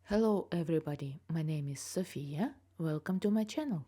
Hello everybody, my name is Sophia. Welcome to my channel.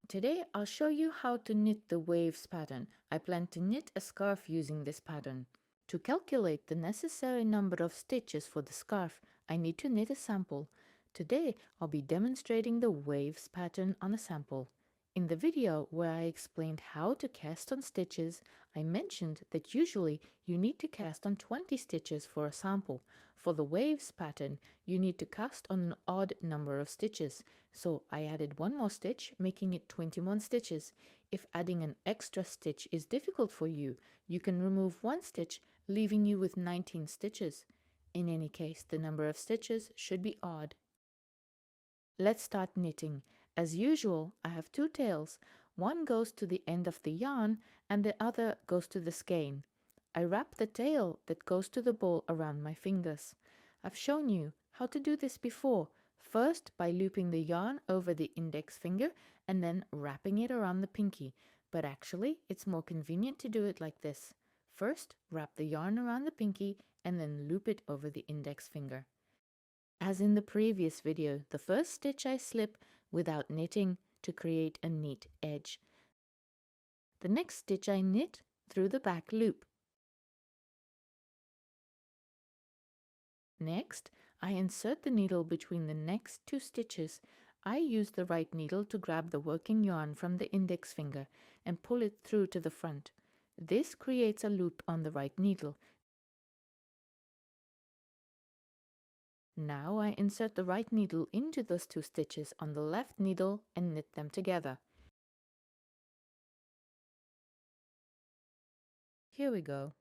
Today I'll show you how to knit the waves pattern. I plan to knit a scarf using this pattern. To calculate the necessary number of stitches for the scarf, I need to knit a sample. Today I'll be demonstrating the waves pattern on a sample. In the video where I explained how to cast on stitches, I mentioned that usually you need to cast on 20 stitches for a sample. For the waves pattern, you need to cast on an odd number of stitches. So I added one more stitch, making it 21 stitches. If adding an extra stitch is difficult for you, you can remove one stitch, leaving you with 19 stitches. In any case, the number of stitches should be odd. Let's start knitting. As usual, I have two tails. One goes to the end of the yarn and the other goes to the skein. I wrap the tail that goes to the ball around my fingers. I've shown you how to do this before, first by looping the yarn over the index finger and then wrapping it around the pinky. But actually, it's more convenient to do it like this. First, wrap the yarn around the pinky and then loop it over the index finger. As in the previous video, the first stitch I slip without knitting to create a neat edge. The next stitch I knit through the back loop. Next, I insert the needle between the next two stitches. I use the right needle to grab the working yarn from the index finger and pull it through to the front. This creates a loop on the right needle. Now I insert the right needle into those two stitches on the left needle and knit them together. Here we go.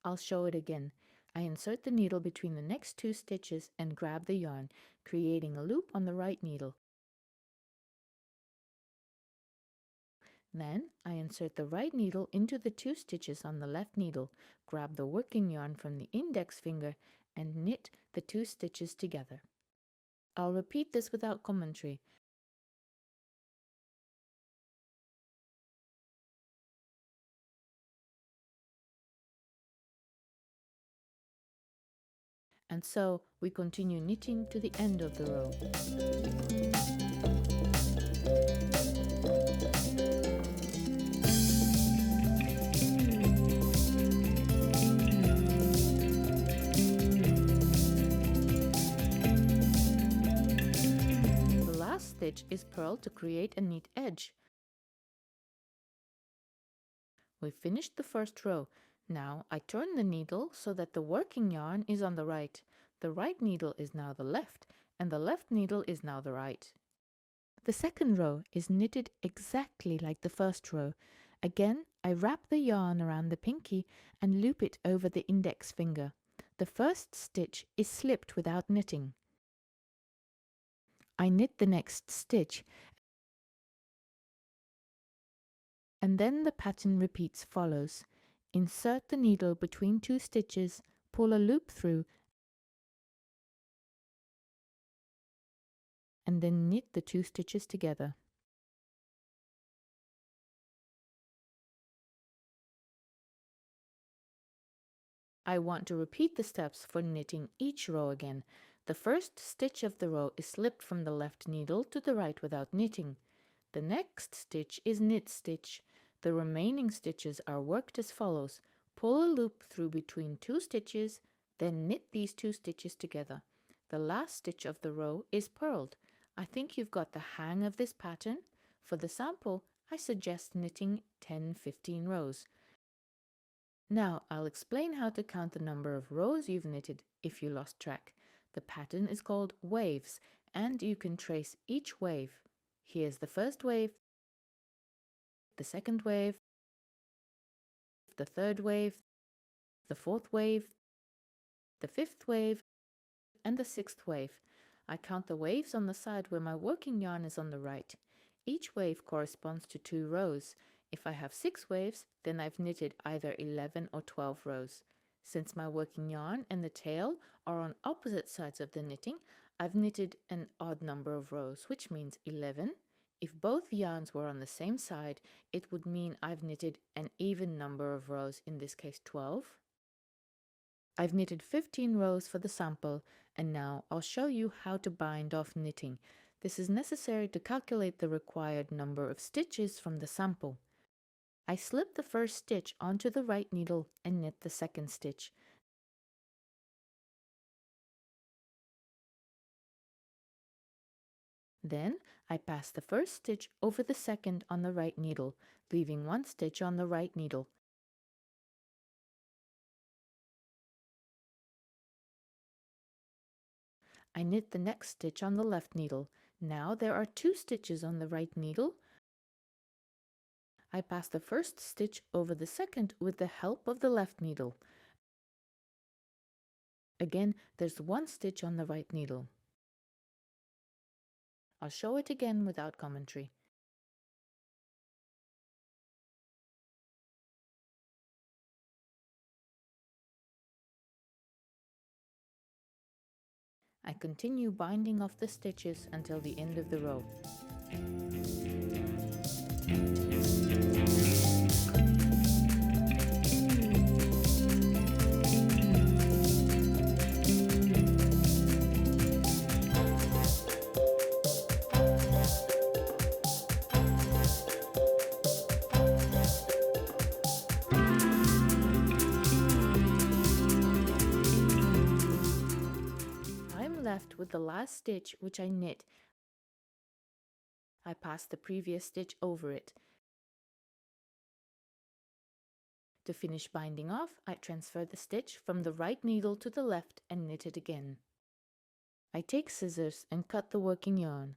I'll show it again. I insert the needle between the next two stitches and grab the yarn, creating a loop on the right needle. Then I insert the right needle into the two stitches on the left needle, grab the working yarn from the index finger, and knit the two stitches together. I'll repeat this without commentary. And so we continue knitting to the end of the row. The last stitch is purled to create a neat edge. We finished the first row. Now I turn the needle so that the working yarn is on the right. The right needle is now the left, and the left needle is now the right. The second row is knitted exactly like the first row. Again, I wrap the yarn around the pinky and loop it over the index finger. The first stitch is slipped without knitting. I knit the next stitch, and then the pattern repeats follows. Insert the needle between two stitches, pull a loop through, and then knit the two stitches together. I want to repeat the steps for knitting each row again. The first stitch of the row is slipped from the left needle to the right without knitting. The next stitch is knit stitch. The remaining stitches are worked as follows. Pull a loop through between two stitches, then knit these two stitches together. The last stitch of the row is purled. I think you've got the hang of this pattern. For the sample, I suggest knitting 10-15 rows. Now I'll explain how to count the number of rows you've knitted if you lost track. The pattern is called waves, and you can trace each wave. Here's the first wave, the second wave, the third wave, the fourth wave, the fifth wave, and the sixth wave. I count the waves on the side where my working yarn is on the right. Each wave corresponds to 2 rows. If I have 6 waves, then I've knitted either 11 or 12 rows. Since my working yarn and the tail are on opposite sides of the knitting, I've knitted an odd number of rows, which means 11. If both yarns were on the same side, it would mean I've knitted an even number of rows, in this case 12. I've knitted 15 rows for the sample, and now I'll show you how to bind off knitting. This is necessary to calculate the required number of stitches from the sample. I slip the first stitch onto the right needle and knit the second stitch. Then I pass the first stitch over the second on the right needle, leaving one stitch on the right needle. I knit the next stitch on the left needle. Now there are 2 stitches on the right needle. I pass the first stitch over the second with the help of the left needle. Again, there's 1 stitch on the right needle. I'll show it again without commentary. I continue binding off the stitches until the end of the row. I'm left with the last stitch, which I knit. I pass the previous stitch over it. To finish binding off, I transfer the stitch from the right needle to the left and knit it again. I take scissors and cut the working yarn.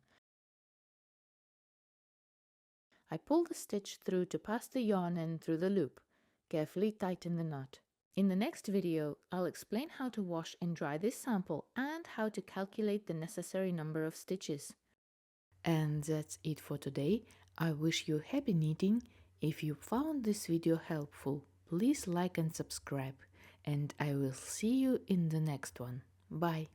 I pull the stitch through to pass the yarn end through the loop. Carefully tighten the knot. In the next video, I'll explain how to wash and dry this sample and how to calculate the necessary number of stitches. And that's it for today. I wish you happy knitting. If you found this video helpful, please like and subscribe. And I will see you in the next one. Bye.